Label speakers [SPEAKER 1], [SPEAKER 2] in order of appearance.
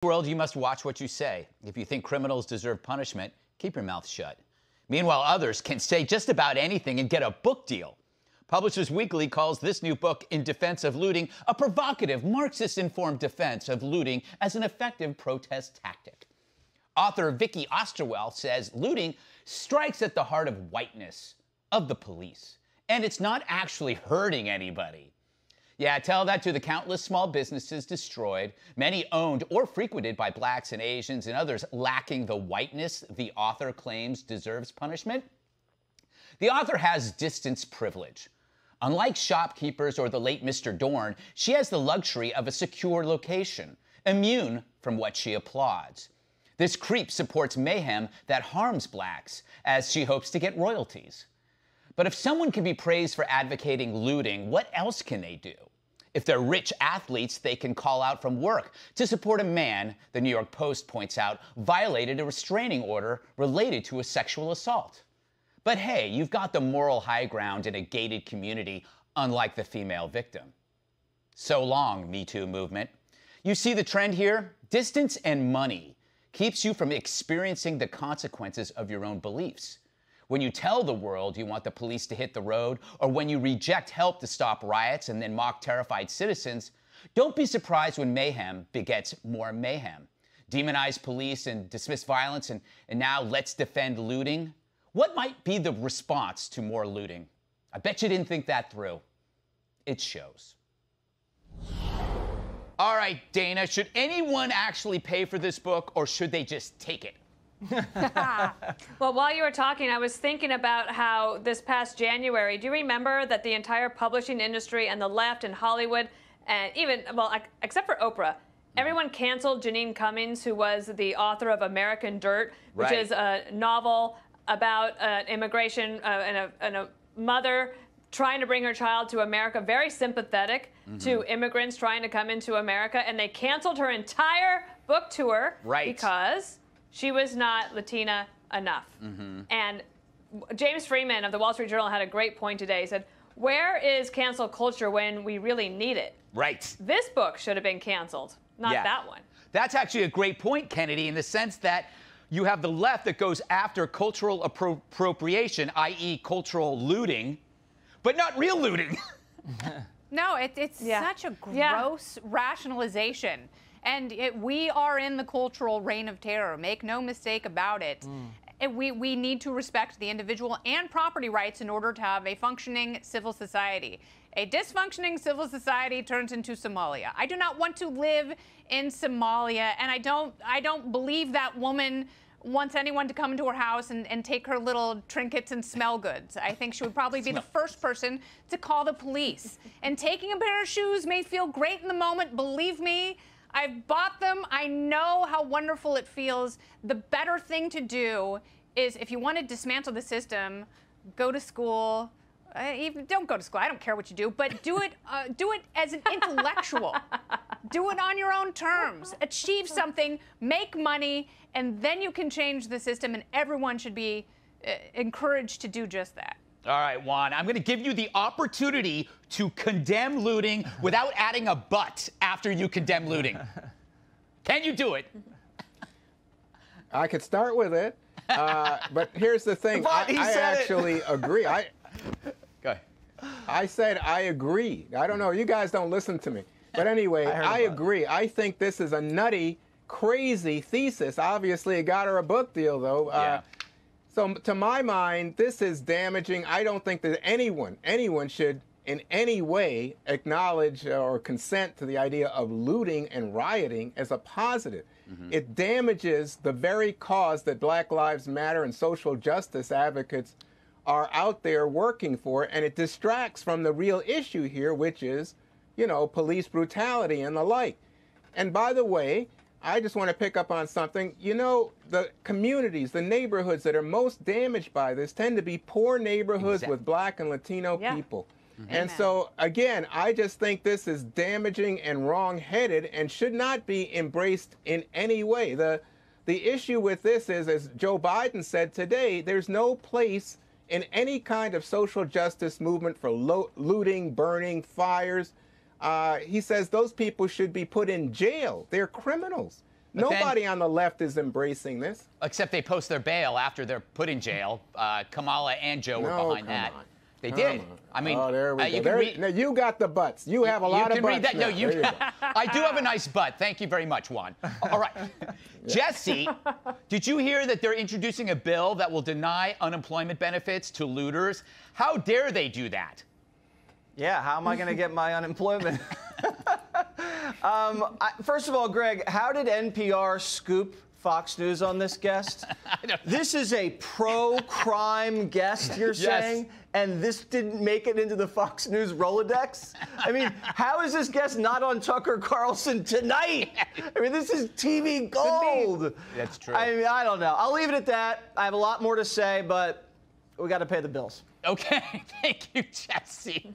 [SPEAKER 1] World, you must watch what you say. If you think criminals deserve punishment, keep your mouth shut. Meanwhile, others can say just about anything and get a book deal. Publishers Weekly calls this new book, In Defense of Looting, a provocative, Marxist-informed defense of looting as an effective protest tactic. Author Vicky Osterwell says looting strikes at the heart of whiteness, of the police, and it's not actually hurting anybody. Yeah, tell that to the countless small businesses destroyed, many owned or frequented by blacks and Asians and others lacking the whiteness the author claims deserves punishment. The author has distance privilege. Unlike shopkeepers or the late Mr. Dorn, she has the luxury of a secure location, immune from what she applauds. This creep supports mayhem that harms blacks, as she hopes to get royalties. But if someone can be praised for advocating looting, what else can they do? If they're rich athletes, they can call out from work to support a man, the New York Post points out, violated a restraining order related to a sexual assault. But hey, you've got the moral high ground in a gated community, unlike the female victim. So long, Me Too movement. You see the trend here? Distance and money keeps you from experiencing the consequences of your own beliefs. When you tell the world you want the police to hit the road, or when you reject help to stop riots and then mock terrified citizens, don't be surprised when mayhem begets more mayhem. Demonize police and dismiss violence, and now let's defend looting. What might be the response to more looting? I bet you didn't think that through. It shows. All right, Dana, should anyone actually pay for this book, or should they just take it?
[SPEAKER 2] Well, while you were talking, I was thinking about how this past January, do you remember that the entire publishing industry and the left and Hollywood, and even, well, except for Oprah, everyone canceled Janine Cummings, who was the author of American Dirt, which is a novel about immigration and a mother trying to bring her child to America, very sympathetic to immigrants trying to come into America, and they canceled her entire book tour because she was not Latina enough. And James Freeman of the Wall Street Journal had a great point today. He said, where is cancel culture when we really need it? This book should have been canceled, not that one.
[SPEAKER 1] That's actually a great point, Kennedy, in the sense that you have the left that goes after cultural appropriation, i.e. cultural looting, but not real looting.
[SPEAKER 3] No, it's such a gross rationalization. And we are in the cultural reign of terror. Make no mistake about it. And we need to respect the individual and property rights in order to have a functioning civil society. A dysfunctioning civil society turns into Somalia. I do not want to live in Somalia, and I don't believe that woman wants anyone to come into her house and take her little trinkets and smell goods. I think she would probably be the first person to call the police. And taking a pair of shoes may feel great in the moment, believe me. I've bought them. I know how wonderful it feels. The better thing to do is, if you want to dismantle the system, go to school. Even don't go to school. I don't care what you do, but do it as an intellectual. Do it on your own terms. Achieve something, make money, and then you can change the system, and everyone should be encouraged to do just that.
[SPEAKER 1] All right, Juan, I'm going to give you the opportunity to condemn looting without adding a but after you condemn looting. Can you do it?
[SPEAKER 4] I could start with it, but here's the thing. I actually agree.
[SPEAKER 1] Go ahead.
[SPEAKER 4] I said I agree. I don't know. You guys don't listen to me. But anyway, I agree. I think this is a nutty, crazy thesis. Obviously, it got her a book deal, though. So to my mind, this is damaging. I don't think that anyone should in any way acknowledge or consent to the idea of looting and rioting as a positive. It damages the very cause that Black Lives Matter and social justice advocates are out there working for, and it distracts from the real issue here, which is, you know, police brutality and the like. And by the way, I just want to pick up on something. You know, the communities, the neighborhoods that are most damaged by this tend to be poor neighborhoods with Black and Latino people. And so, again, I just think this is damaging and wrong-headed and should not be embraced in any way. The issue with this is, as Joe Biden said today, there's no place in any kind of social justice movement for looting, burning, fires. He says those people should be put in jail. They're criminals. Nobody on the left is embracing this.
[SPEAKER 1] Except they post their bail after they're put in jail. Kamala and Joe were behind that. They did. I mean,
[SPEAKER 4] there we
[SPEAKER 1] you
[SPEAKER 4] go.
[SPEAKER 1] can read.
[SPEAKER 4] Now, you got the butts. You have a lot of butts.
[SPEAKER 1] You can read that.
[SPEAKER 4] Now.
[SPEAKER 1] No, you. I do have a nice butt. Thank you very much, Juan. All right. Jesse, did you hear that they're introducing a bill that will deny unemployment benefits to looters? How dare they do that?
[SPEAKER 5] Yeah, how am I going to get my unemployment? First of all, Greg, how did NPR scoop Fox News on this guest? This is a pro-crime guest, you're saying? And this didn't make it into the Fox News Rolodex? I mean, how is this guest not on Tucker Carlson tonight? I mean, this is TV gold.
[SPEAKER 1] That's true.
[SPEAKER 5] I mean, I don't know. I'll leave it at that. I have a lot more to say, but we got to pay the bills.
[SPEAKER 1] Okay. Thank you, Jesse.